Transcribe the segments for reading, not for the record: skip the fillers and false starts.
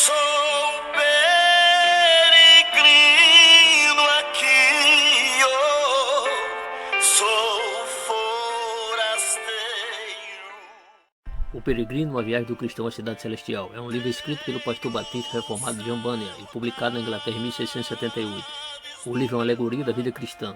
Sou peregrino aqui, oh, sou forasteiro. O Peregrino, uma viagem do cristão à cidade celestial, é um livro escrito pelo pastor batista reformado John Bunyan e publicado na Inglaterra em 1678. O livro é uma alegoria da vida cristã.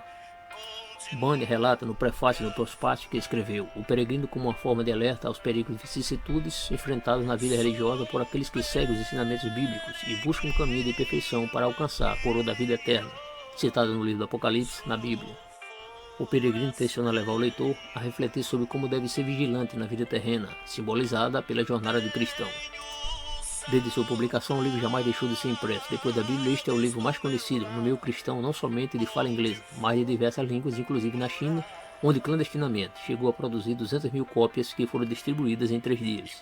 Bunyan relata no prefácio e no pós-fácio que escreveu o peregrino como uma forma de alerta aos perigos e vicissitudes enfrentados na vida religiosa por aqueles que seguem os ensinamentos bíblicos e buscam um caminho de perfeição para alcançar a coroa da vida eterna, citada no livro do Apocalipse, na Bíblia. O peregrino tenciona levar o leitor a refletir sobre como deve ser vigilante na vida terrena, simbolizada pela jornada de cristão. Desde sua publicação, o livro jamais deixou de ser impresso. Depois da Bíblia, este é o livro mais conhecido no meio cristão, não somente de fala inglesa, mas de diversas línguas, inclusive na China, onde clandestinamente chegou a produzir 200 mil cópias que foram distribuídas em 3 dias.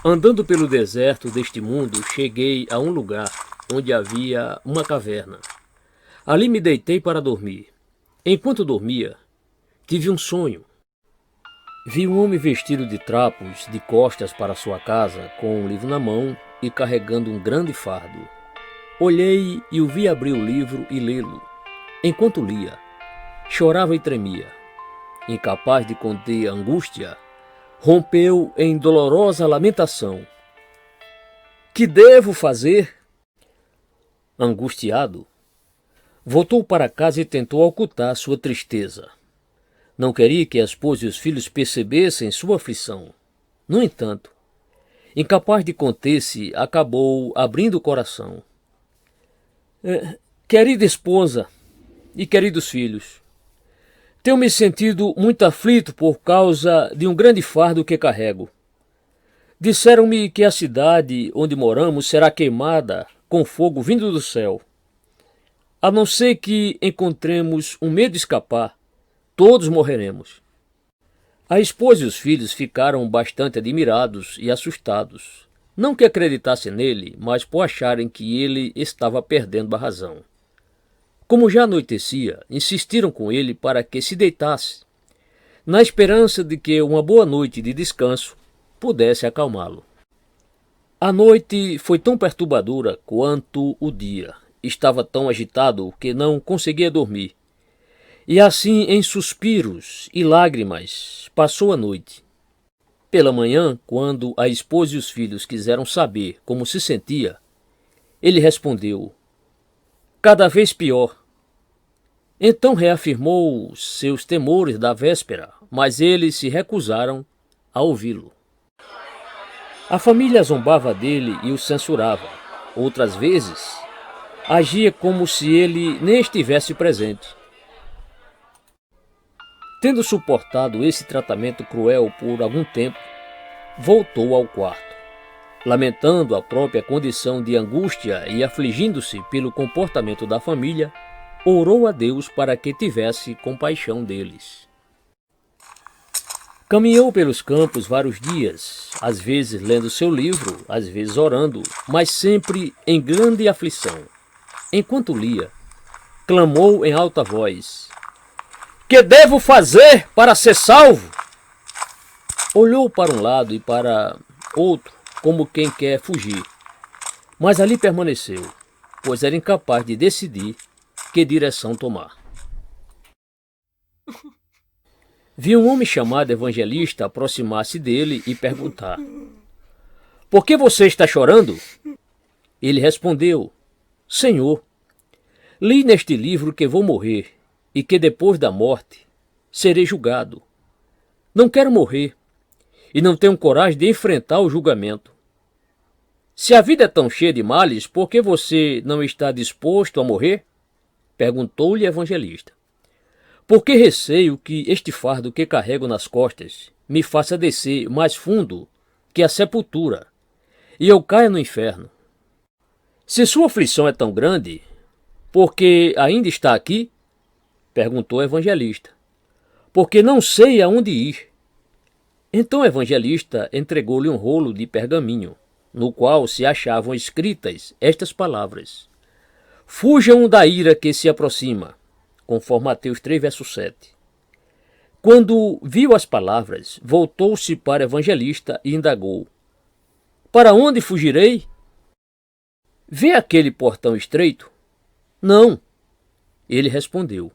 Andando pelo deserto deste mundo, cheguei a um lugar onde havia uma caverna. Ali me deitei para dormir. Enquanto dormia, tive um sonho. Vi um homem vestido de trapos, de costas para sua casa, com um livro na mão e carregando um grande fardo. Olhei e o vi abrir o livro e lê-lo. Enquanto lia, chorava e tremia. Incapaz de conter a angústia, rompeu em dolorosa lamentação. Que devo fazer? Angustiado, voltou para casa e tentou ocultar sua tristeza. Não queria que a esposa e os filhos percebessem sua aflição. No entanto, incapaz de conter-se, acabou abrindo o coração. Querida esposa e queridos filhos, tenho me sentido muito aflito por causa de um grande fardo que carrego. Disseram-me que a cidade onde moramos será queimada com fogo vindo do céu. A não ser que encontremos um meio de escapar, todos morreremos. A esposa e os filhos ficaram bastante admirados e assustados. Não que acreditassem nele, mas por acharem que ele estava perdendo a razão. Como já anoitecia, insistiram com ele para que se deitasse, na esperança de que uma boa noite de descanso pudesse acalmá-lo. A noite foi tão perturbadora quanto o dia. Estava tão agitado que não conseguia dormir. E assim, em suspiros e lágrimas, passou a noite. Pela manhã, quando a esposa e os filhos quiseram saber como se sentia, ele respondeu: cada vez pior. Então reafirmou seus temores da véspera, mas eles se recusaram a ouvi-lo. A família zombava dele e o censurava. Outras vezes, agia como se ele nem estivesse presente. Tendo suportado esse tratamento cruel por algum tempo, voltou ao quarto. Lamentando a própria condição de angústia e afligindo-se pelo comportamento da família, orou a Deus para que tivesse compaixão deles. Caminhou pelos campos vários dias, às vezes lendo seu livro, às vezes orando, mas sempre em grande aflição. Enquanto lia, clamou em alta voz: que devo fazer para ser salvo? Olhou para um lado e para outro, como quem quer fugir, mas ali permaneceu, pois era incapaz de decidir que direção tomar. Viu um homem chamado Evangelista aproximar-se dele e perguntar: por que você está chorando? Ele respondeu: Senhor, li neste livro que vou morrer e que depois da morte serei julgado. Não quero morrer e não tenho coragem de enfrentar o julgamento. Se a vida é tão cheia de males, por que você não está disposto a morrer? Perguntou-lhe o evangelista. Porque receio que este fardo que carrego nas costas me faça descer mais fundo que a sepultura e eu caia no inferno. Se sua aflição é tão grande, por que ainda está aqui? Perguntou o evangelista. Porque não sei aonde ir. Então o evangelista entregou-lhe um rolo de pergaminho, no qual se achavam escritas estas palavras: fujam da ira que se aproxima, conforme Mateus 3, verso 7. Quando viu as palavras, voltou-se para o evangelista e indagou: Para onde fugirei? Vê aquele portão estreito? Não. Ele respondeu: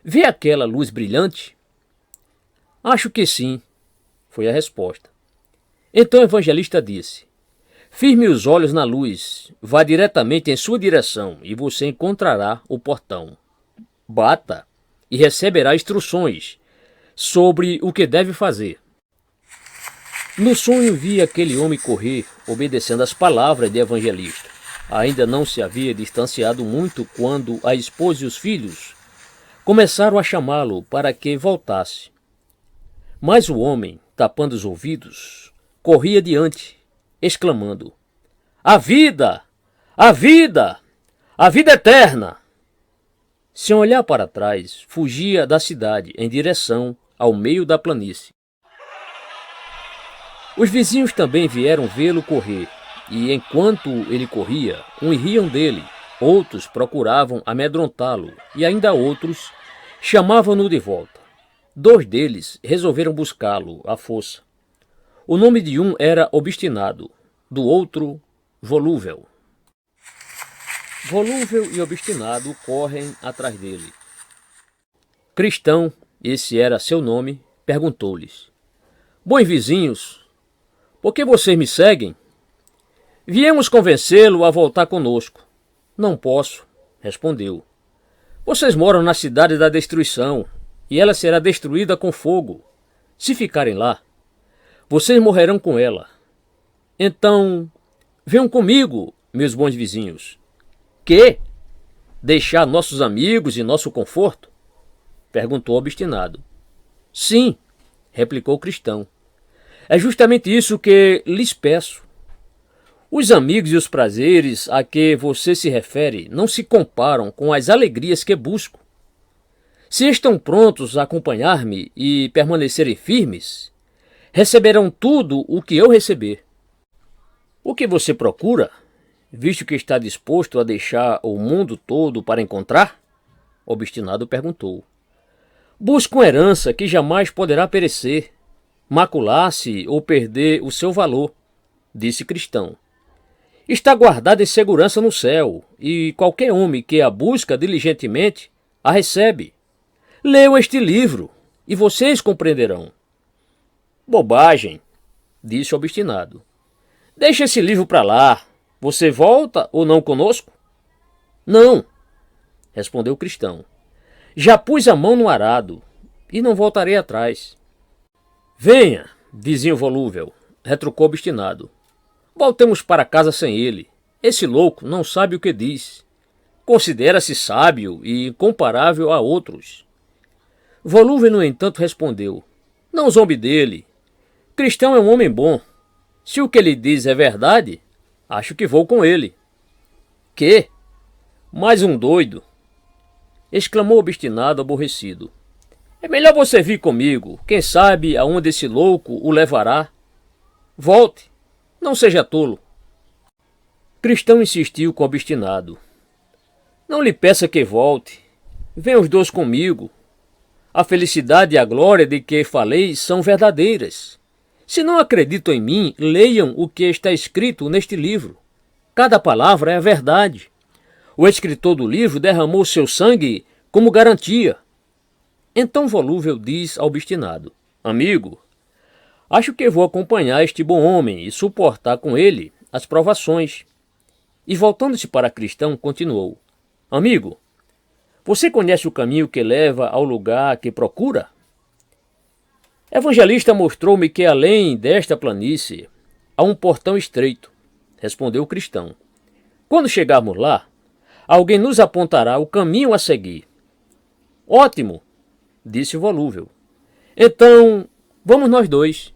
Vê aquela luz brilhante? Acho que sim, foi a resposta. Então o evangelista disse: Firme os olhos na luz, vá diretamente em sua direção e você encontrará o portão. Bata e receberá instruções sobre o que deve fazer. No sonho vi aquele homem correr, obedecendo às palavras do evangelista. Ainda não se havia distanciado muito quando a esposa e os filhos começaram a chamá-lo para que voltasse. Mas o homem, tapando os ouvidos, corria adiante, exclamando: A vida! A vida! A vida eterna! Sem olhar para trás, fugia da cidade em direção ao meio da planície. Os vizinhos também vieram vê-lo correr, e enquanto ele corria, uns riam dele, outros procuravam amedrontá-lo, e ainda outros chamavam-no de volta. 2 deles resolveram buscá-lo à força. O nome de um era Obstinado, do outro, Volúvel. Volúvel e Obstinado correm atrás dele. Cristão, esse era seu nome, perguntou-lhes: Bons vizinhos, por que vocês me seguem? Viemos convencê-lo a voltar conosco. Não posso, respondeu. Vocês moram na cidade da destruição, e ela será destruída com fogo. Se ficarem lá, vocês morrerão com ela. Então, venham comigo, meus bons vizinhos. Que? Deixar nossos amigos e nosso conforto? Perguntou Obstinado. Sim, replicou o cristão. É justamente isso que lhes peço. Os amigos e os prazeres a que você se refere não se comparam com as alegrias que busco. Se estão prontos a acompanhar-me e permanecerem firmes, receberão tudo o que eu receber. O que você procura, visto que está disposto a deixar o mundo todo para encontrar? Obstinado perguntou. Busco uma herança que jamais poderá perecer, macular-se ou perder o seu valor, disse Cristão. Está guardada em segurança no céu, e qualquer homem que a busca diligentemente a recebe. Leiam este livro, e vocês compreenderão. Bobagem, disse o Obstinado. Deixa esse livro para lá. Você volta ou não conosco? Não, respondeu o Cristão. Já pus a mão no arado, e não voltarei atrás. Venha, vizinho volúvel, retrucou Obstinado. Voltemos para casa sem ele. Esse louco não sabe o que diz. Considera-se sábio e incomparável a outros. Volúvel, no entanto, respondeu. Não zombe dele. Cristão é um homem bom. Se o que ele diz é verdade, acho que vou com ele. Que? Mais um doido! Exclamou Obstinado, aborrecido. É melhor você vir comigo. Quem sabe aonde esse louco o levará. Volte. Não seja tolo. Cristão insistiu com Obstinado. Não lhe peça que volte. Venham os 2 comigo. A felicidade e a glória de que falei são verdadeiras. Se não acreditam em mim, leiam o que está escrito neste livro. Cada palavra é a verdade. O escritor do livro derramou seu sangue como garantia. Então Volúvel diz ao Obstinado: Amigo, acho que vou acompanhar este bom homem e suportar com ele as provações. E voltando-se para Cristão, continuou: Amigo, você conhece o caminho que leva ao lugar que procura? Evangelista mostrou-me que além desta planície há um portão estreito, respondeu o Cristão. Quando chegarmos lá, alguém nos apontará o caminho a seguir. Ótimo, disse o Volúvel. Então, vamos nós 2.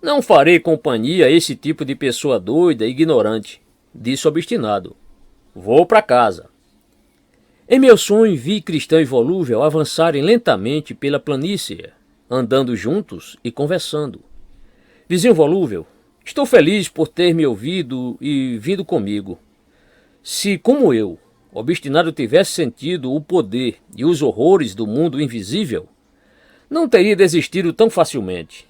Não farei companhia a esse tipo de pessoa doida e ignorante, disse o Obstinado. Vou para casa. Em meu sonho vi Cristão e Volúvel avançarem lentamente pela planície, andando juntos e conversando. Vizinho Volúvel, estou feliz por ter me ouvido e vindo comigo. Se, como eu, Obstinado tivesse sentido o poder e os horrores do mundo invisível, não teria desistido tão facilmente.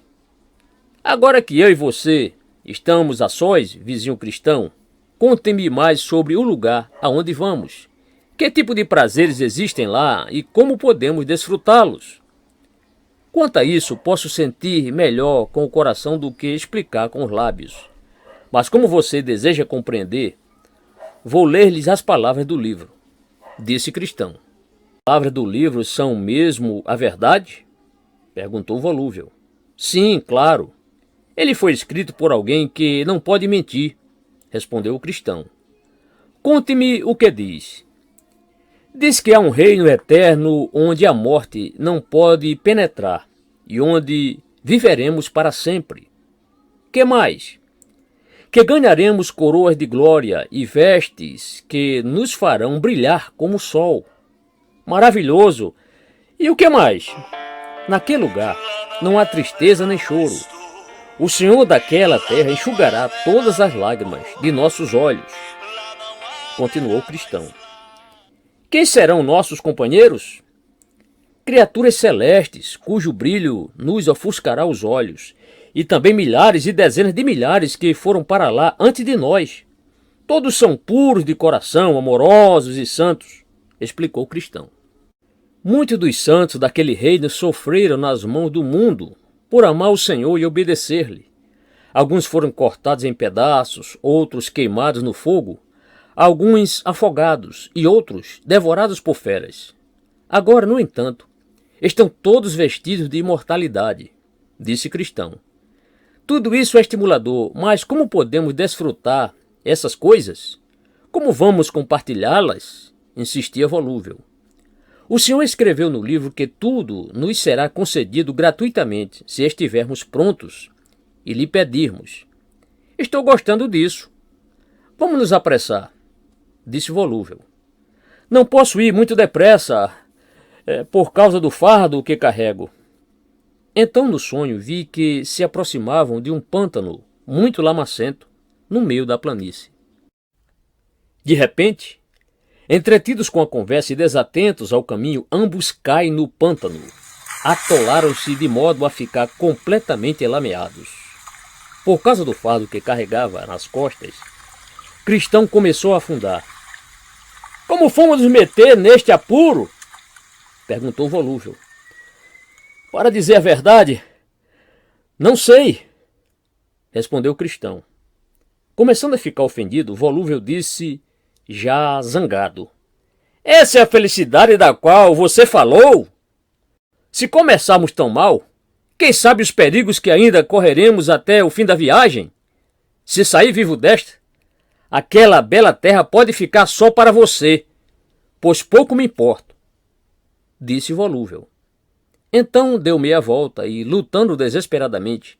Agora que eu e você estamos a sós, vizinho cristão, conte-me mais sobre o lugar aonde vamos. Que tipo de prazeres existem lá e como podemos desfrutá-los? Quanto a isso, posso sentir melhor com o coração do que explicar com os lábios. Mas como você deseja compreender, vou ler-lhes as palavras do livro, disse Cristão. As palavras do livro são mesmo a verdade? Perguntou Volúvel. Sim, claro. Ele foi escrito por alguém que não pode mentir, respondeu o Cristão. Conte-me o que diz. Diz que há um reino eterno onde a morte não pode penetrar e onde viveremos para sempre. Que mais? Que ganharemos coroas de glória e vestes que nos farão brilhar como o sol. Maravilhoso! E o que mais? Naquele lugar não há tristeza nem choro. O Senhor daquela terra enxugará todas as lágrimas de nossos olhos. Continuou o Cristão. Quem serão nossos companheiros? Criaturas celestes, cujo brilho nos ofuscará os olhos, e também milhares e dezenas de milhares que foram para lá antes de nós. Todos são puros de coração, amorosos e santos, explicou o Cristão. Muitos dos santos daquele reino sofreram nas mãos do mundo por amar o Senhor e obedecer-lhe. Alguns foram cortados em pedaços, outros queimados no fogo, alguns afogados e outros devorados por feras. Agora, no entanto, estão todos vestidos de imortalidade, disse Cristão. Tudo isso é estimulador, mas como podemos desfrutar essas coisas? Como vamos compartilhá-las? Insistia Volúvel. O Senhor escreveu no livro que tudo nos será concedido gratuitamente se estivermos prontos e lhe pedirmos. Estou gostando disso. Vamos nos apressar, disse Volúvel. Não posso ir muito depressa, por causa do fardo que carrego. Então no sonho vi que se aproximavam de um pântano muito lamacento no meio da planície. De repente, entretidos com a conversa e desatentos ao caminho, ambos caem no pântano. Atolaram-se de modo a ficar completamente elameados. Por causa do fardo que carregava nas costas, Cristão começou a afundar. Como fomos nos meter neste apuro? Perguntou Volúvel. Para dizer a verdade, não sei, respondeu Cristão. Começando a ficar ofendido, Volúvel disse, já zangado. Essa é a felicidade da qual você falou? Se começarmos tão mal, quem sabe os perigos que ainda correremos até o fim da viagem? Se sair vivo desta, aquela bela terra pode ficar só para você, pois pouco me importo, disse Volúvel. Então deu meia volta e, lutando desesperadamente,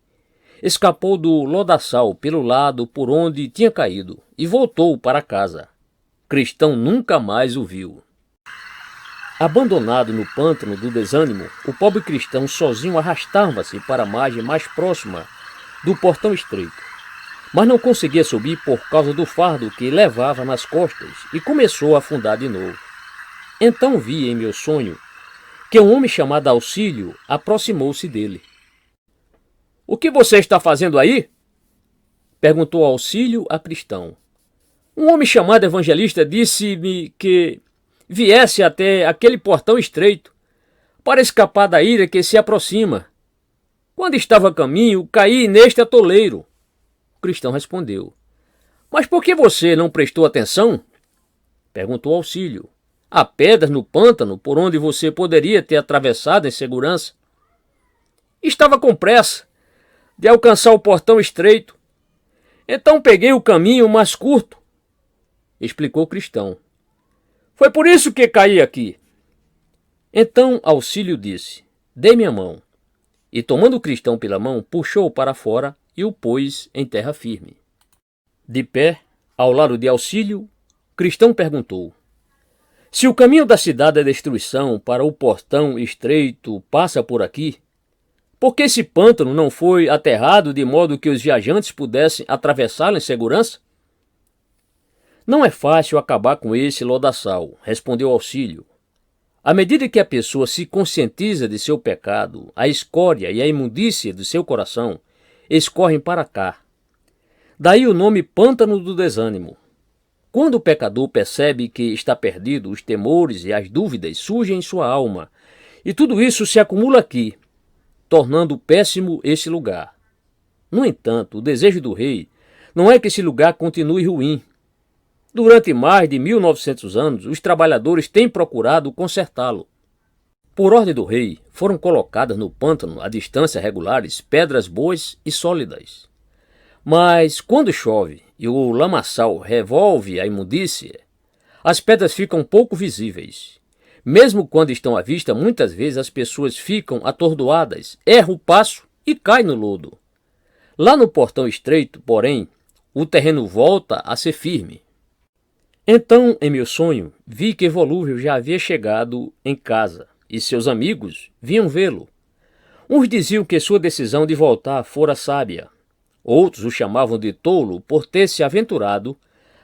escapou do lodaçal pelo lado por onde tinha caído e voltou para casa. Cristão nunca mais o viu. Abandonado no pântano do desânimo, o pobre Cristão sozinho arrastava-se para a margem mais próxima do portão estreito, mas não conseguia subir por causa do fardo que levava nas costas e começou a afundar de novo. Então vi em meu sonho que um homem chamado Auxílio aproximou-se dele. — O que você está fazendo aí? Perguntou Auxílio a Cristão. Um homem chamado Evangelista disse-me que viesse até aquele portão estreito para escapar da ira que se aproxima. Quando estava a caminho, caí neste atoleiro. O Cristão respondeu. Mas por que você não prestou atenção? Perguntou Auxílio. Há pedras no pântano por onde você poderia ter atravessado em segurança. Estava com pressa de alcançar o portão estreito. Então peguei o caminho mais curto, explicou Cristão. Foi por isso que caí aqui. Então Auxílio disse, dê-me a mão. E tomando Cristão pela mão, puxou-o para fora e o pôs em terra firme. De pé, ao lado de Auxílio, Cristão perguntou, se o caminho da cidade da destruição para o portão estreito passa por aqui, por que esse pântano não foi aterrado de modo que os viajantes pudessem atravessá-lo em segurança? Não é fácil acabar com esse lodaçal, respondeu Auxílio. À medida que a pessoa se conscientiza de seu pecado, a escória e a imundície do seu coração escorrem para cá. Daí o nome pântano do desânimo. Quando o pecador percebe que está perdido, os temores e as dúvidas surgem em sua alma, e tudo isso se acumula aqui, tornando péssimo esse lugar. No entanto, o desejo do rei não é que esse lugar continue ruim. Durante mais de 1900 anos, os trabalhadores têm procurado consertá-lo. Por ordem do rei, foram colocadas no pântano a distância regulares pedras boas e sólidas. Mas quando chove e o lamaçal revolve a imundície, as pedras ficam pouco visíveis. Mesmo quando estão à vista, muitas vezes as pessoas ficam atordoadas, erram o passo e caem no lodo. Lá no portão estreito, porém, o terreno volta a ser firme. Então, em meu sonho, vi que Volúvel já havia chegado em casa e seus amigos vinham vê-lo. Uns diziam que sua decisão de voltar fora sábia. Outros o chamavam de tolo por ter se aventurado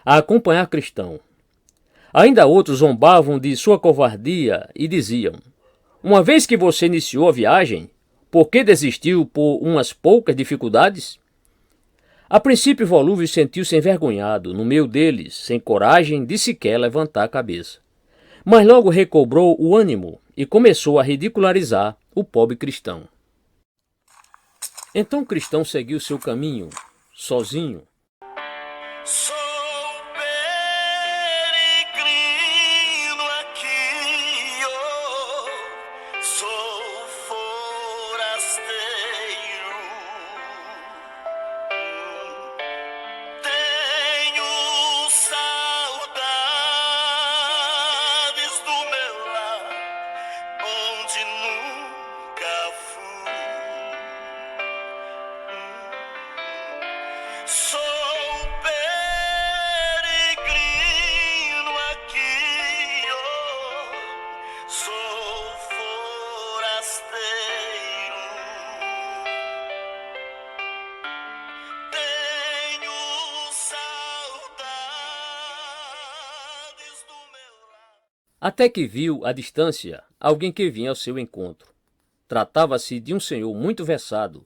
a acompanhar Cristão. Ainda outros zombavam de sua covardia e diziam: uma vez que você iniciou a viagem, por que desistiu por umas poucas dificuldades? A princípio, Volúvel sentiu-se envergonhado no meio deles, sem coragem de sequer levantar a cabeça. Mas logo recobrou o ânimo e começou a ridicularizar o pobre Cristão. Então Cristão seguiu seu caminho, sozinho. Sou peregrino aqui, oh, sou forasteiro. Tenho saudades do meu lar, onde nunca fui. Sou peregrino aqui, oh, sou forasteiro. Tenho saudades do meu lar. Até que viu à distância alguém que vinha ao seu encontro. Tratava-se de um senhor muito versado,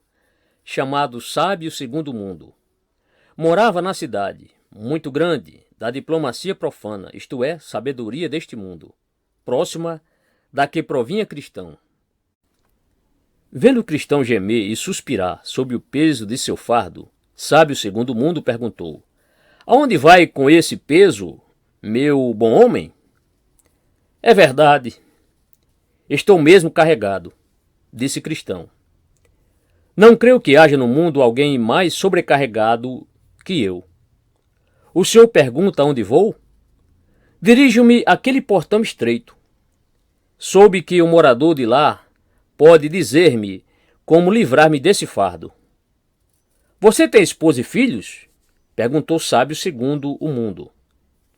chamado Sábio Segundo Mundo. Morava na cidade, muito grande, da diplomacia profana, isto é, sabedoria deste mundo, próxima da que provinha Cristão. Vendo Cristão gemer e suspirar sob o peso de seu fardo, Sábio Segundo Mundo perguntou: aonde vai com esse peso, meu bom homem? É verdade, estou mesmo carregado, disse Cristão. Não creio que haja no mundo alguém mais sobrecarregado que eu. O senhor pergunta aonde vou? Dirijo-me àquele portão estreito. Soube que o morador de lá pode dizer-me como livrar-me desse fardo. Você tem esposa e filhos? Perguntou Sábio Segundo o Mundo.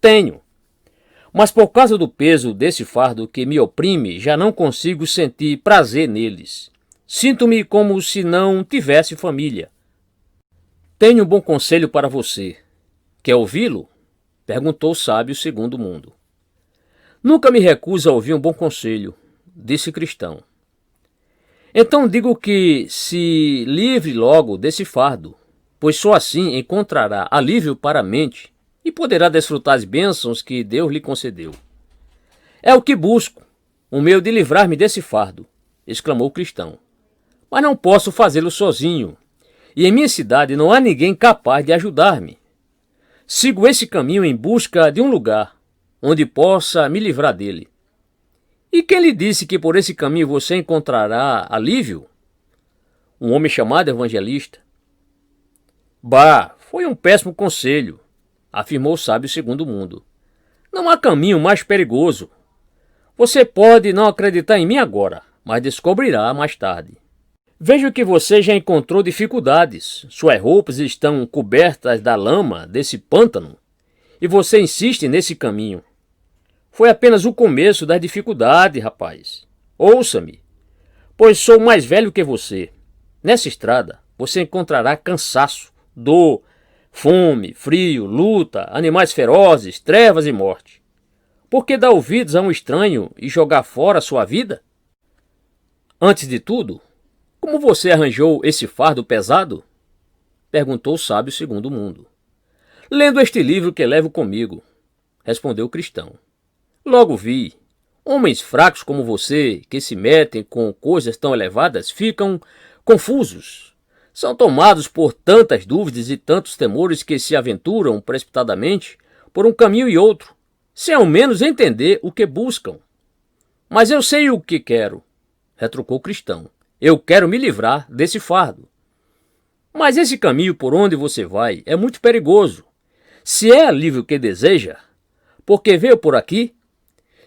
Tenho. Mas por causa do peso desse fardo que me oprime, já não consigo sentir prazer neles. Sinto-me como se não tivesse família. Tenho um bom conselho para você. Quer ouvi-lo? Perguntou o Sábio Segundo o Mundo. Nunca me recuso a ouvir um bom conselho, disse Cristão. Então digo que se livre logo desse fardo, pois só assim encontrará alívio para a mente e poderá desfrutar as bênçãos que Deus lhe concedeu. É o que busco, o meio de livrar-me desse fardo, exclamou Cristão. Mas não posso fazê-lo sozinho, e em minha cidade não há ninguém capaz de ajudar-me. Sigo esse caminho em busca de um lugar onde possa me livrar dele. E quem lhe disse que por esse caminho você encontrará alívio? Um homem chamado Evangelista. Bah, foi um péssimo conselho, afirmou o Sábio Segundo o Mundo. Não há caminho mais perigoso. Você pode não acreditar em mim agora, mas descobrirá mais tarde. Vejo que você já encontrou dificuldades. Suas roupas estão cobertas da lama desse pântano e você insiste nesse caminho. Foi apenas o começo das dificuldades, rapaz. Ouça-me, pois sou mais velho que você. Nessa estrada você encontrará cansaço, dor, fome, frio, luta, animais ferozes, trevas e morte. Por que dar ouvidos a um estranho e jogar fora a sua vida? Antes de tudo, como você arranjou esse fardo pesado? Perguntou o sábio segundo o mundo. Lendo este livro que levo comigo, respondeu o cristão. Logo vi, homens fracos como você, que se metem com coisas tão elevadas, ficam confusos. São tomados por tantas dúvidas e tantos temores que se aventuram precipitadamente por um caminho e outro, sem ao menos entender o que buscam. Mas eu sei o que quero, retrucou o cristão. Eu quero me livrar desse fardo. Mas esse caminho por onde você vai é muito perigoso. Se é alívio que deseja, porque veio por aqui,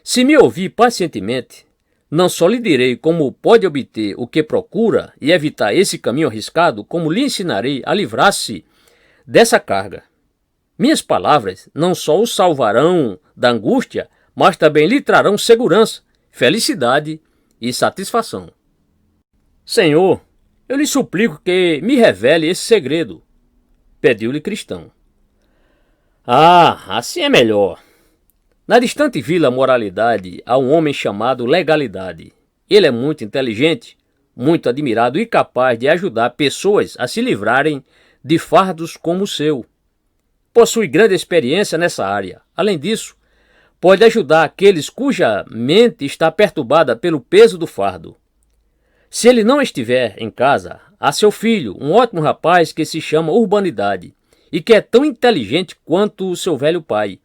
se me ouvir pacientemente, não só lhe direi como pode obter o que procura e evitar esse caminho arriscado, como lhe ensinarei a livrar-se dessa carga. Minhas palavras não só o salvarão da angústia, mas também lhe trarão segurança, felicidade e satisfação. Senhor, eu lhe suplico que me revele esse segredo, pediu-lhe cristão. Ah, assim é melhor. Na distante vila Moralidade há um homem chamado Legalidade. Ele é muito inteligente, muito admirado e capaz de ajudar pessoas a se livrarem de fardos como o seu. Possui grande experiência nessa área. Além disso, pode ajudar aqueles cuja mente está perturbada pelo peso do fardo. Se ele não estiver em casa, há seu filho, um ótimo rapaz que se chama Urbanidade e que é tão inteligente quanto o seu velho pai.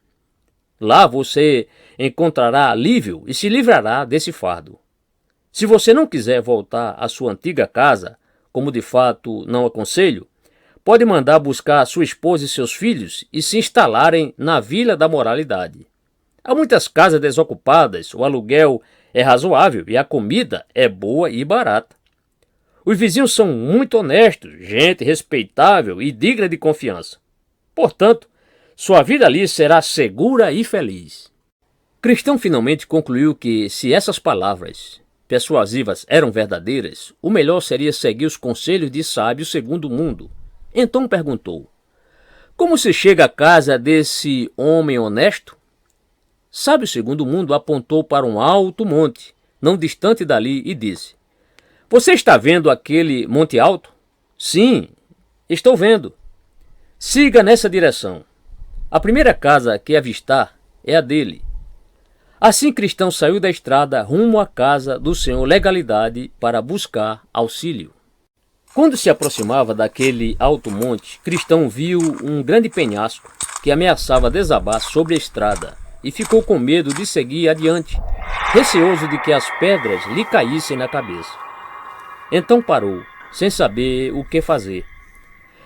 Lá você encontrará alívio e se livrará desse fardo. Se você não quiser voltar à sua antiga casa, como de fato não aconselho, pode mandar buscar sua esposa e seus filhos e se instalarem na Vila da Moralidade. Há muitas casas desocupadas, o aluguel é razoável e a comida é boa e barata. Os vizinhos são muito honestos, gente respeitável e digna de confiança. Portanto, sua vida ali será segura e feliz. Cristão finalmente concluiu que, se essas palavras persuasivas eram verdadeiras, o melhor seria seguir os conselhos de sábio segundo o mundo. Então perguntou: como se chega à casa desse homem honesto? Sábio segundo o mundo apontou para um alto monte, não distante dali, e disse: você está vendo aquele monte alto? Sim, estou vendo. Siga nessa direção. A primeira casa que avistar é a dele. Assim Cristão saiu da estrada rumo à casa do senhor Legalidade para buscar auxílio. Quando se aproximava daquele alto monte, Cristão viu um grande penhasco que ameaçava desabar sobre a estrada e ficou com medo de seguir adiante, receoso de que as pedras lhe caíssem na cabeça. Então parou, sem saber o que fazer.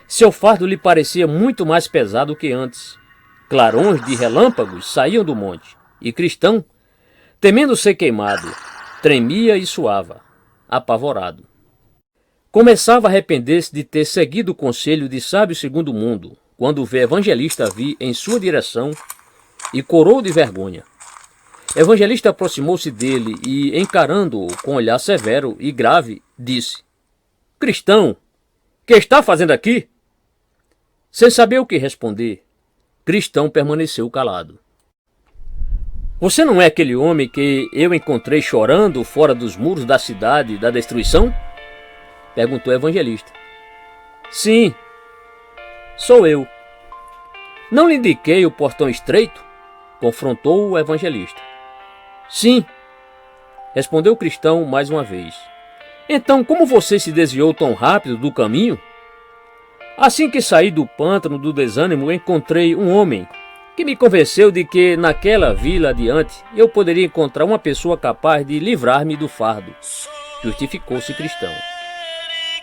Seu fardo lhe parecia muito mais pesado que antes. Clarões de relâmpagos saíam do monte, e Cristão, temendo ser queimado, tremia e suava, apavorado. Começava a arrepender-se de ter seguido o conselho de sábio segundo o mundo, quando vê Evangelista vir em sua direção e corou de vergonha. Evangelista aproximou-se dele e, encarando-o com olhar severo e grave, disse: Cristão, que está fazendo aqui? Sem saber o que responder, Cristão permaneceu calado. Você não é aquele homem que eu encontrei chorando fora dos muros da cidade da destruição? Perguntou o Evangelista. Sim, sou eu. Não lhe indiquei o portão estreito? Confrontou o Evangelista. Sim, respondeu o Cristão mais uma vez. Então, como você se desviou tão rápido do caminho? Assim que saí do pântano do desânimo, encontrei um homem que me convenceu de que naquela vila adiante eu poderia encontrar uma pessoa capaz de livrar-me do fardo. Justificou-se Cristão.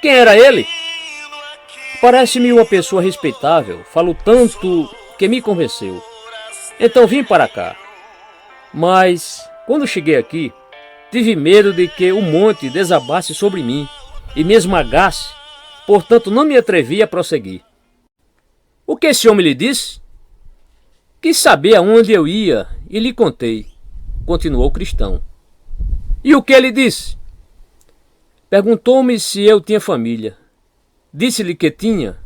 Quem era ele? Parece-me uma pessoa respeitável, falou tanto que me convenceu. Então vim para cá. Mas, quando cheguei aqui, tive medo de que o monte desabasse sobre mim e me esmagasse, portanto não me atrevi a prosseguir. O que esse homem lhe disse? Quis saber aonde eu ia e lhe contei, continuou Cristão. E o que ele disse? Perguntou-me se eu tinha família. Disse-lhe que tinha,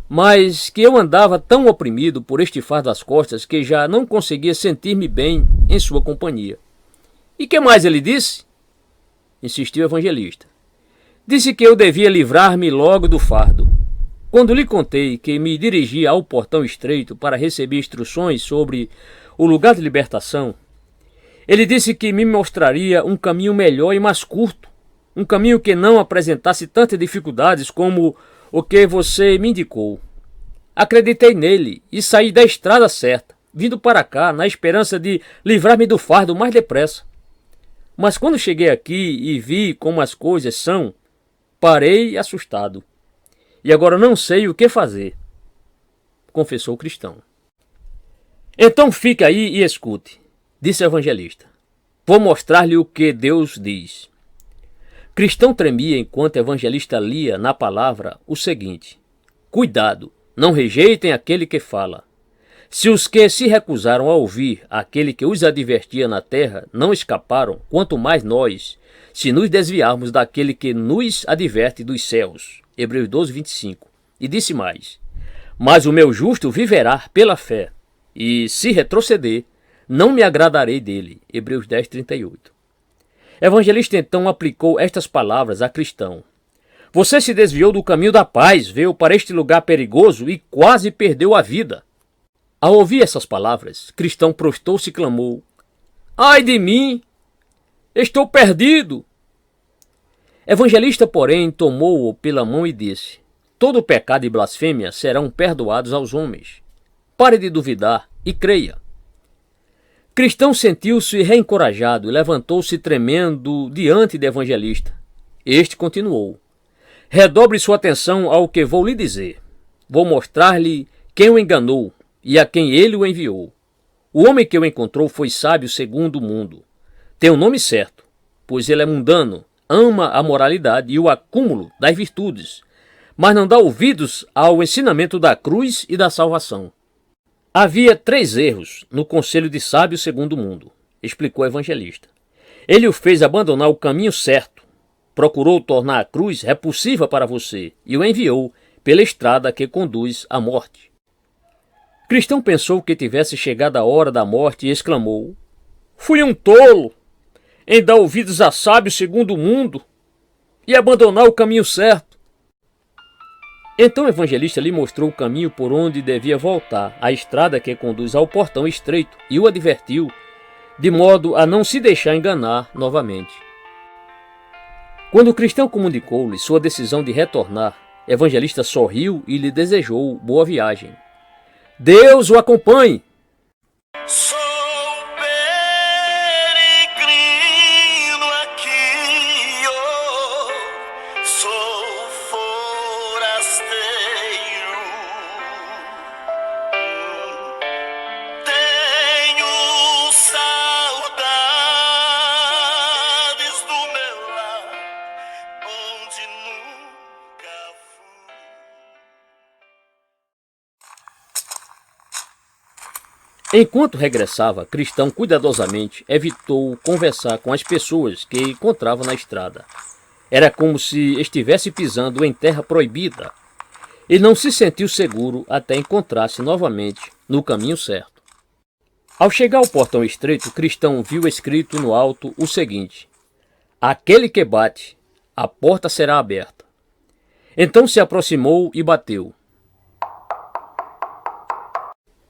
mas que eu andava tão oprimido por este fardo às costas que já não conseguia sentir-me bem em sua companhia. E que mais ele disse? Insistiu o evangelista. Disse que eu devia livrar-me logo do fardo. Quando lhe contei que me dirigia ao portão estreito para receber instruções sobre o lugar de libertação, ele disse que me mostraria um caminho melhor e mais curto, um caminho que não apresentasse tantas dificuldades como o que você me indicou. Acreditei nele e saí da estrada certa, vindo para cá na esperança de livrar-me do fardo mais depressa. Mas quando cheguei aqui e vi como as coisas são, parei assustado. E agora não sei o que fazer, confessou o cristão. Então fique aí e escute, disse o evangelista. Vou mostrar-lhe o que Deus diz. Cristão tremia enquanto o evangelista lia na palavra o seguinte: cuidado, não rejeitem aquele que fala. Se os que se recusaram a ouvir aquele que os advertia na terra não escaparam, quanto mais nós, se nos desviarmos daquele que nos adverte dos céus. Hebreus 12, 25. E disse mais: mas o meu justo viverá pela fé, e se retroceder, não me agradarei dele. Hebreus 10, 38. Evangelista então aplicou estas palavras a cristão. Você se desviou do caminho da paz, veio para este lugar perigoso e quase perdeu a vida. Ao ouvir essas palavras, cristão prostou-se e clamou: ai de mim! Estou perdido! Evangelista, porém, tomou-o pela mão e disse: todo pecado e blasfêmia serão perdoados aos homens. Pare de duvidar e creia. Cristão sentiu-se reencorajado e levantou-se tremendo diante do evangelista. Este continuou: redobre sua atenção ao que vou lhe dizer. Vou mostrar-lhe quem o enganou e a quem ele o enviou. O homem que o encontrou foi sábio segundo o mundo. Tem o nome certo, pois ele é mundano, ama a moralidade e o acúmulo das virtudes, mas não dá ouvidos ao ensinamento da cruz e da salvação. Havia 3 erros no conselho de sábio segundo o mundo, explicou o evangelista. Ele o fez abandonar o caminho certo, procurou tornar a cruz repulsiva para você e o enviou pela estrada que conduz à morte. Cristão pensou que tivesse chegado a hora da morte e exclamou: fui um tolo em dar ouvidos a sábio segundo o mundo e abandonar o caminho certo. Então o evangelista lhe mostrou o caminho por onde devia voltar, a estrada que conduz ao portão estreito, e o advertiu, de modo a não se deixar enganar novamente. Quando o cristão comunicou-lhe sua decisão de retornar, o evangelista sorriu e lhe desejou boa viagem. Deus o acompanhe! Sou peregrino aqui, oh, sou forasteiro. Tenho saudades do meu lar, onde nunca fui. Enquanto regressava, Cristão cuidadosamente evitou conversar com as pessoas que encontrava na estrada. Era como se estivesse pisando em terra proibida. E não se sentiu seguro até encontrar-se novamente no caminho certo. Ao chegar ao portão estreito, Cristão viu escrito no alto o seguinte: aquele que bate, a porta será aberta. Então se aproximou e bateu.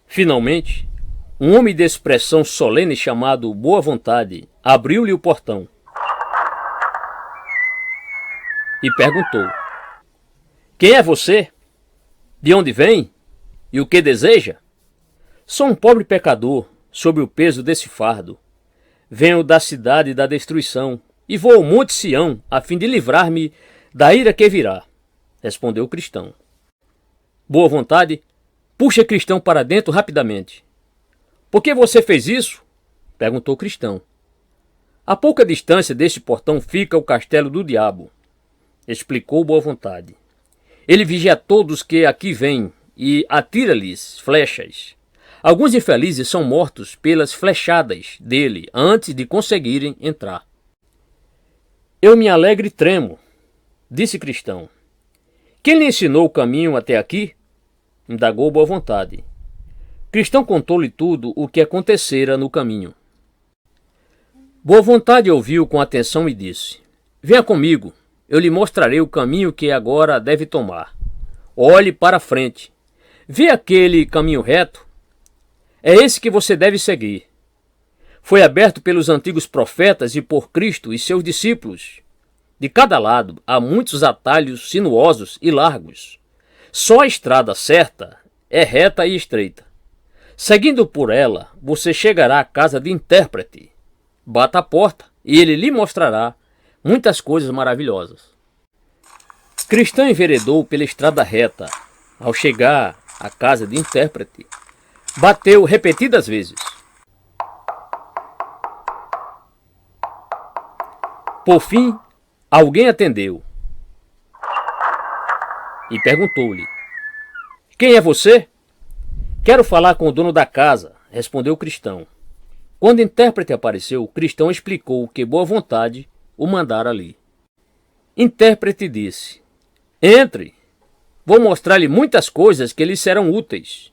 Finalmente, um homem de expressão solene chamado Boa Vontade abriu-lhe o portão e perguntou: quem é você? De onde vem? E o que deseja? Sou um pobre pecador, sob o peso desse fardo. Venho da cidade da destruição e vou ao Monte Sião a fim de livrar-me da ira que virá, respondeu o cristão. Boa Vontade puxa Cristão para dentro rapidamente. Por que você fez isso? Perguntou o cristão. A pouca distância deste portão fica o castelo do diabo, explicou Boa Vontade. Ele vigia todos que aqui vêm e atira-lhes flechas. Alguns infelizes são mortos pelas flechadas dele antes de conseguirem entrar. Eu me alegro e tremo, disse Cristão. Quem lhe ensinou o caminho até aqui? Indagou Boa Vontade. Cristão contou-lhe tudo o que acontecera no caminho. Boa Vontade ouviu com atenção e disse: Venha comigo, eu lhe mostrarei o caminho que agora deve tomar. Olhe para frente. Vê aquele caminho reto? É esse que você deve seguir. Foi aberto pelos antigos profetas e por Cristo e seus discípulos. De cada lado há muitos atalhos sinuosos e largos. Só a estrada certa é reta e estreita. Seguindo por ela, você chegará à casa de intérprete. Bata a porta e ele lhe mostrará muitas coisas maravilhosas. Cristão enveredou pela estrada reta. Ao chegar à casa de intérprete, bateu repetidas vezes. Por fim, alguém atendeu e perguntou-lhe: Quem é você? Quero falar com o dono da casa, respondeu o cristão. Quando o intérprete apareceu, o cristão explicou que Boa Vontade o mandara ali. Intérprete disse: Entre, vou mostrar-lhe muitas coisas que lhe serão úteis.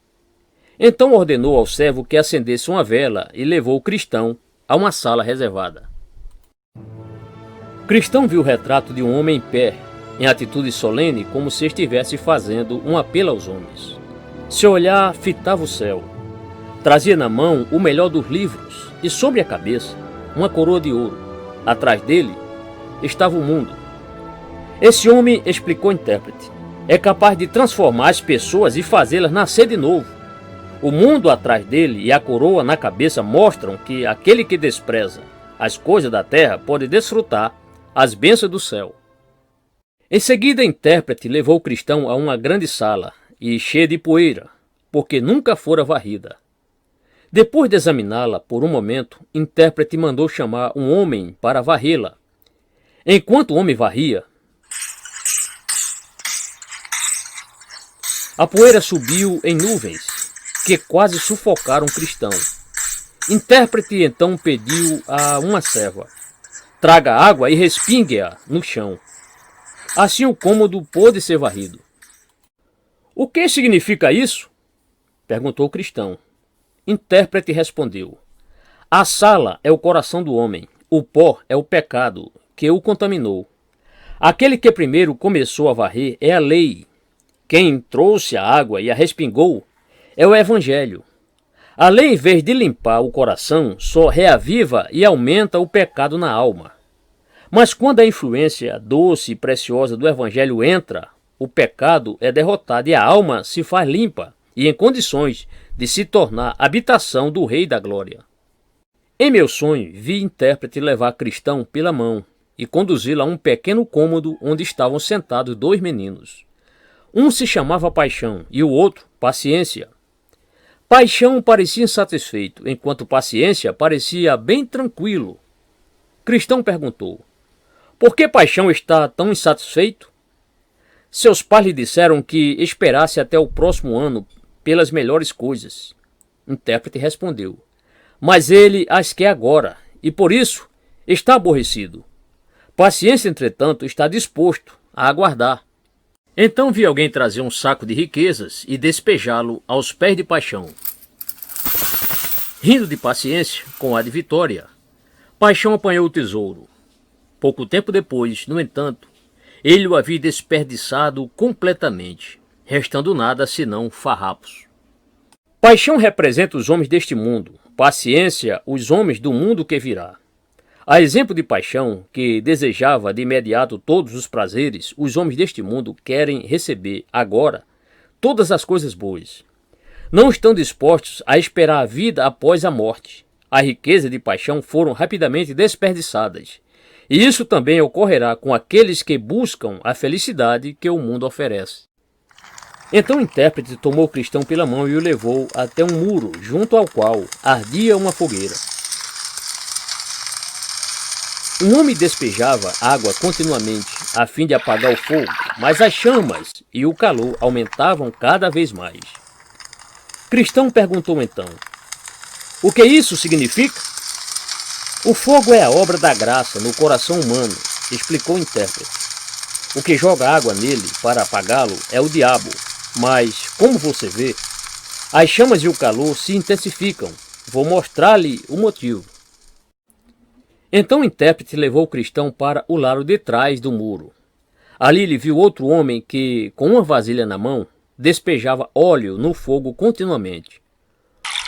Então ordenou ao servo que acendesse uma vela e levou o cristão a uma sala reservada. O cristão viu o retrato de um homem em pé, em atitude solene, como se estivesse fazendo um apelo aos homens. Seu olhar fitava o céu. Trazia na mão o melhor dos livros e sobre a cabeça uma coroa de ouro. Atrás dele estava o mundo. Esse homem, explicou o intérprete, é capaz de transformar as pessoas e fazê-las nascer de novo. O mundo atrás dele e a coroa na cabeça mostram que aquele que despreza as coisas da terra pode desfrutar as bênçãos do céu. Em seguida, o intérprete levou o cristão a uma grande sala e cheia de poeira, porque nunca fora varrida. Depois de examiná-la por um momento, o intérprete mandou chamar um homem para varrê-la. Enquanto o homem varria, a poeira subiu em nuvens, que quase sufocaram o cristão. O intérprete então pediu a uma serva: traga água e respingue-a no chão. Assim o cômodo pôde ser varrido. O que significa isso? Perguntou o cristão. O intérprete respondeu: a sala é o coração do homem, o pó é o pecado que o contaminou. Aquele que primeiro começou a varrer é a lei. Quem trouxe a água e a respingou é o evangelho. A lei, em vez de limpar o coração, só reaviva e aumenta o pecado na alma. Mas quando a influência doce e preciosa do evangelho entra, o pecado é derrotado e a alma se faz limpa e em condições de se tornar habitação do Rei da Glória. Em meu sonho, vi intérprete levar cristão pela mão e conduzi-lo a um pequeno cômodo onde estavam sentados dois meninos. Um se chamava Paixão e o outro Paciência. Paixão parecia insatisfeito, enquanto Paciência parecia bem tranquilo. Cristão perguntou: por que Paixão está tão insatisfeito? Seus pais lhe disseram que esperasse até o próximo ano pelas melhores coisas. O intérprete respondeu: mas ele as quer agora, e por isso está aborrecido. Paciência, entretanto, está disposto a aguardar. Então vi alguém trazer um saco de riquezas e despejá-lo aos pés de Paixão. Rindo de Paciência com a de vitória, Paixão apanhou o tesouro. Pouco tempo depois, no entanto, ele o havia desperdiçado completamente, restando nada senão farrapos. Paixão representa os homens deste mundo, Paciência os homens do mundo que virá. A exemplo de Paixão, que desejava de imediato todos os prazeres, os homens deste mundo querem receber agora todas as coisas boas. Não estão dispostos a esperar a vida após a morte. A riqueza de Paixão foram rapidamente desperdiçadas. E isso também ocorrerá com aqueles que buscam a felicidade que o mundo oferece. Então o intérprete tomou o cristão pela mão e o levou até um muro, junto ao qual ardia uma fogueira. Um homem despejava água continuamente, a fim de apagar o fogo, mas as chamas e o calor aumentavam cada vez mais. Cristão perguntou então: o que isso significa? O fogo é a obra da graça no coração humano, explicou o intérprete. O que joga água nele para apagá-lo é o diabo, mas, como você vê, as chamas e o calor se intensificam. Vou mostrar-lhe o motivo. Então o intérprete levou o cristão para o lado de trás do muro. Ali ele viu outro homem que, com uma vasilha na mão, despejava óleo no fogo continuamente.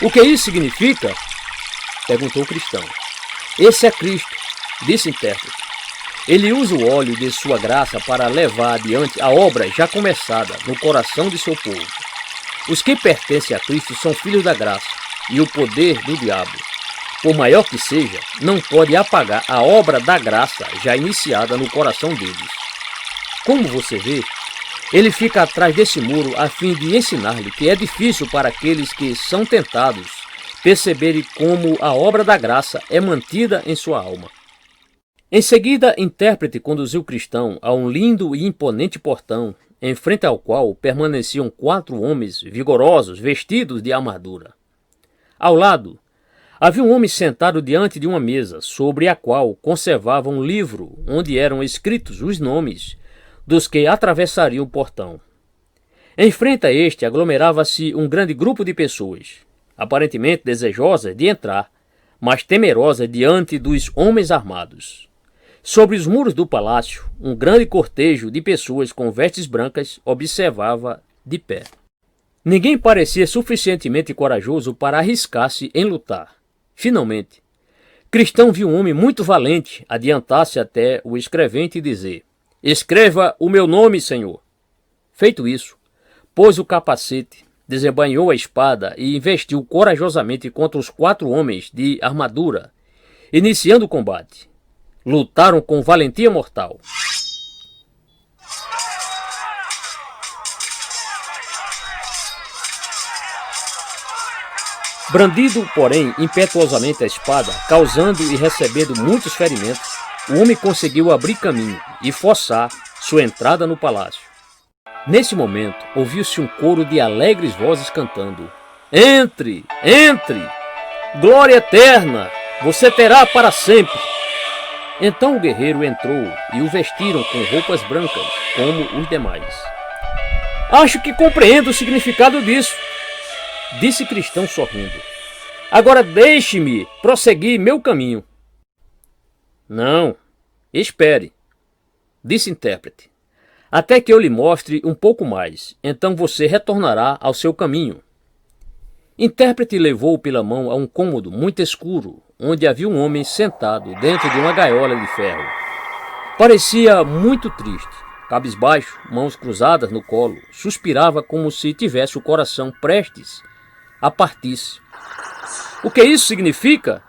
O que isso significa? Perguntou o cristão. Esse é Cristo, disse o intérprete. Ele usa o óleo de sua graça para levar adiante a obra já começada no coração de seu povo. Os que pertencem a Cristo são filhos da graça, e o poder do diabo, por maior que seja, não pode apagar a obra da graça já iniciada no coração deles. Como você vê, ele fica atrás desse muro a fim de ensinar-lhe que é difícil para aqueles que são tentados perceberem como a obra da graça é mantida em sua alma. Em seguida, o intérprete conduziu o cristão a um lindo e imponente portão, em frente ao qual permaneciam 4 homens vigorosos vestidos de armadura. Ao lado, havia um homem sentado diante de uma mesa, sobre a qual conservava um livro onde eram escritos os nomes dos que atravessariam o portão. Em frente a este aglomerava-se um grande grupo de pessoas, aparentemente desejosas de entrar, mas temerosas diante dos homens armados. Sobre os muros do palácio, um grande cortejo de pessoas com vestes brancas observava de pé. Ninguém parecia suficientemente corajoso para arriscar-se em lutar. Finalmente, Cristão viu um homem muito valente adiantar-se até o escrevente e dizer: "Escreva o meu nome, senhor." Feito isso, pôs o capacete, desembainhou a espada e investiu corajosamente contra os 4 homens de armadura, iniciando o combate. Lutaram com valentia mortal. Brandido, porém, impetuosamente a espada, causando e recebendo muitos ferimentos, o homem conseguiu abrir caminho e forçar sua entrada no palácio. Nesse momento, ouviu-se um coro de alegres vozes cantando: "Entre, entre! Glória eterna! Você terá para sempre!" Então o guerreiro entrou e o vestiram com roupas brancas, como os demais. "Acho que compreendo o significado disso", disse Cristão sorrindo. "Agora deixe-me prosseguir meu caminho." "Não, espere", disse o intérprete, "até que eu lhe mostre um pouco mais, então você retornará ao seu caminho." O intérprete levou-o pela mão a um cômodo muito escuro, onde havia um homem sentado dentro de uma gaiola de ferro. Parecia muito triste, cabisbaixo, mãos cruzadas no colo, suspirava como se tivesse o coração prestes a partir-se. "O que isso significa?"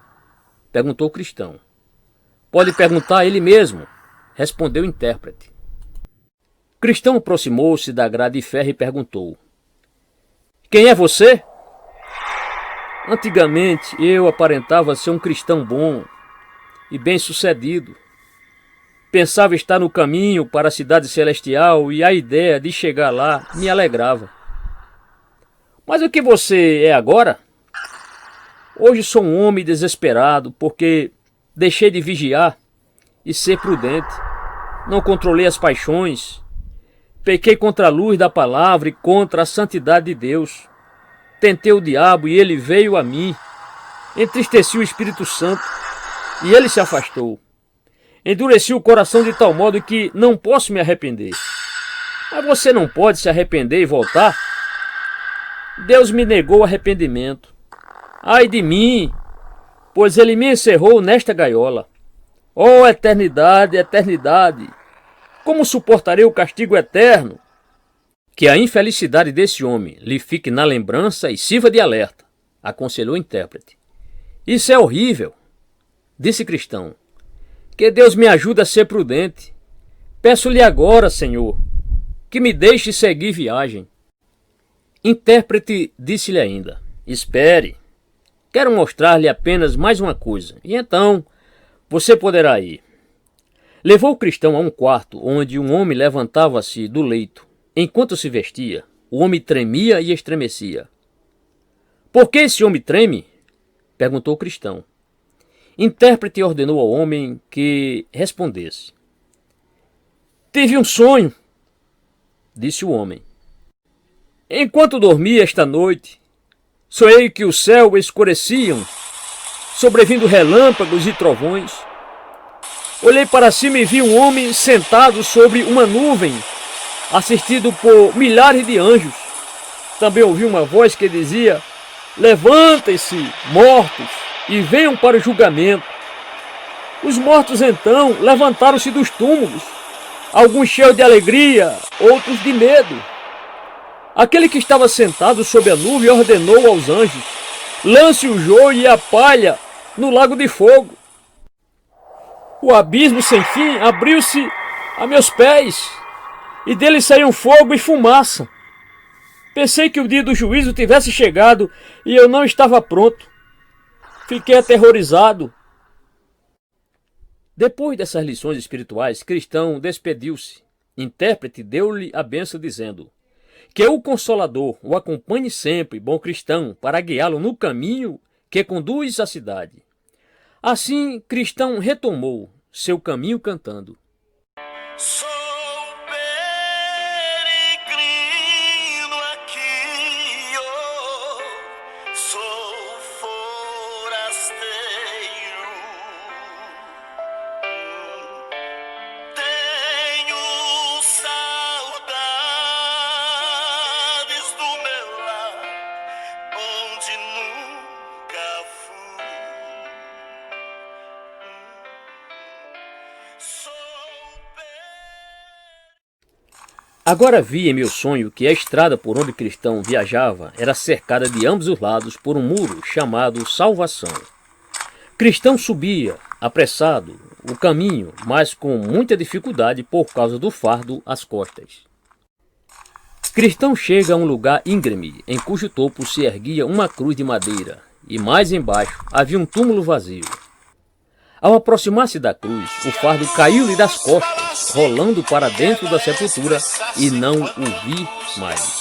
perguntou o cristão. "Pode perguntar a ele mesmo", respondeu o intérprete. O cristão aproximou-se da grade de ferro e perguntou: "Quem é você?" "Antigamente eu aparentava ser um cristão bom e bem-sucedido. Pensava estar no caminho para a cidade celestial e a ideia de chegar lá me alegrava." "Mas o que você é agora?" "Hoje sou um homem desesperado porque deixei de vigiar e ser prudente. Não controlei as paixões. Pequei contra a luz da palavra e contra a santidade de Deus. Tentei o diabo e ele veio a mim. Entristeci o Espírito Santo e ele se afastou. Endureci o coração de tal modo que não posso me arrepender." "Mas você não pode se arrepender e voltar?" "Deus me negou arrependimento. Ai de mim, pois ele me encerrou nesta gaiola. Ó eternidade, eternidade! Como suportarei o castigo eterno?" "Que a infelicidade desse homem lhe fique na lembrança e sirva de alerta", aconselhou o intérprete. "Isso é horrível", disse Cristão. "Que Deus me ajude a ser prudente. Peço-lhe agora, Senhor, que me deixe seguir viagem." Intérprete disse-lhe ainda: "Espere, quero mostrar-lhe apenas mais uma coisa, e então você poderá ir." Levou o cristão a um quarto onde um homem levantava-se do leito. Enquanto se vestia, o homem tremia e estremecia. "Por que esse homem treme?" perguntou o cristão. Intérprete ordenou ao homem que respondesse. "Tive um sonho", disse o homem. "Enquanto dormia esta noite, sonhei que o céu escureciam, sobrevindo relâmpagos e trovões, Olhei para cima e vi um homem sentado sobre uma nuvem, assistido por milhares de anjos. Também ouvi uma voz que dizia: levantem-se, mortos, e venham para o julgamento. Os mortos então levantaram-se dos túmulos, alguns cheios de alegria, outros de medo. Aquele que estava sentado sob a nuvem ordenou aos anjos: lance o joio e a palha no lago de fogo. O abismo sem fim abriu-se a meus pés, e dele saiu fogo e fumaça. Pensei que o dia do juízo tivesse chegado e eu não estava pronto. Fiquei aterrorizado. Depois dessas lições espirituais, Cristão despediu-se. Intérprete deu-lhe a bênção dizendo: que o Consolador o acompanhe sempre, bom cristão, para guiá-lo no caminho que conduz à cidade. Assim, Cristão retomou seu caminho cantando. Sou peregrino aqui, oh, sou forasteiro. Tenho saudades do meu lar, onde nunca fui. Agora vi em meu sonho que a estrada por onde Cristão viajava era cercada de ambos os lados por um muro chamado Salvação. Cristão subia, apressado, o caminho, mas com muita dificuldade por causa do fardo às costas. Cristão chega a um lugar íngreme, em cujo topo se erguia uma cruz de madeira, e mais embaixo havia um túmulo vazio. Ao aproximar-se da cruz, o fardo caiu-lhe das costas, rolando para dentro da sepultura, e não o vi mais.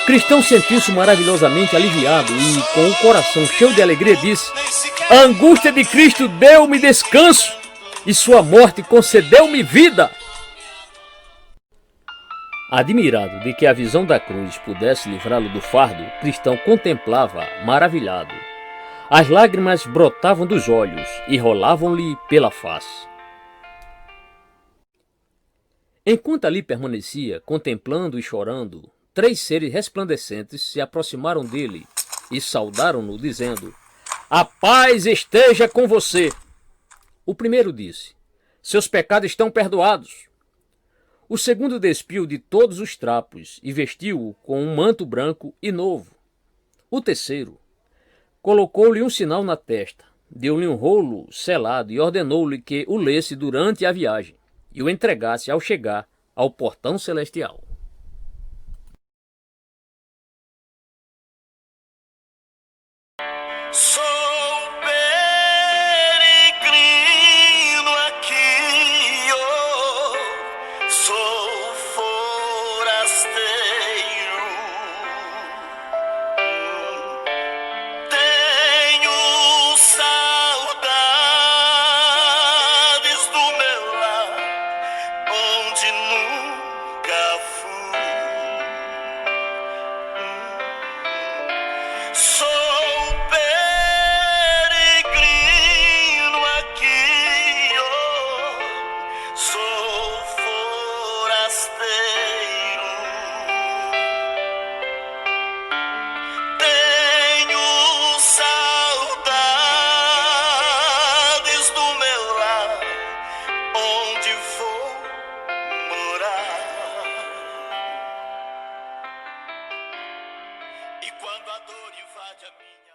Cristão sentiu-se maravilhosamente aliviado e, com o coração cheio de alegria, disse: a angústia de Cristo deu-me descanso, e sua morte concedeu-me vida. Admirado de que a visão da cruz pudesse livrá-lo do fardo, Cristão contemplava maravilhado. As lágrimas brotavam dos olhos e rolavam-lhe pela face. Enquanto ali permanecia, contemplando e chorando, 3 seres resplandecentes se aproximaram dele e saudaram-no, dizendo: a paz esteja com você. O primeiro disse: seus pecados estão perdoados. O segundo despiu de todos os trapos e vestiu-o com um manto branco e novo. O terceiro colocou-lhe um sinal na testa, deu-lhe um rolo selado e ordenou-lhe que o lesse durante a viagem e o entregasse ao chegar ao portão celestial. Sou peregrino aqui, oh, sou forasteiro. Tenho saudades do meu lar, onde nunca fui. Sou peregrino aqui, oh, sou forasteiro. Tenho saudades do meu lar, onde vou morar. E quando a dor invade a minha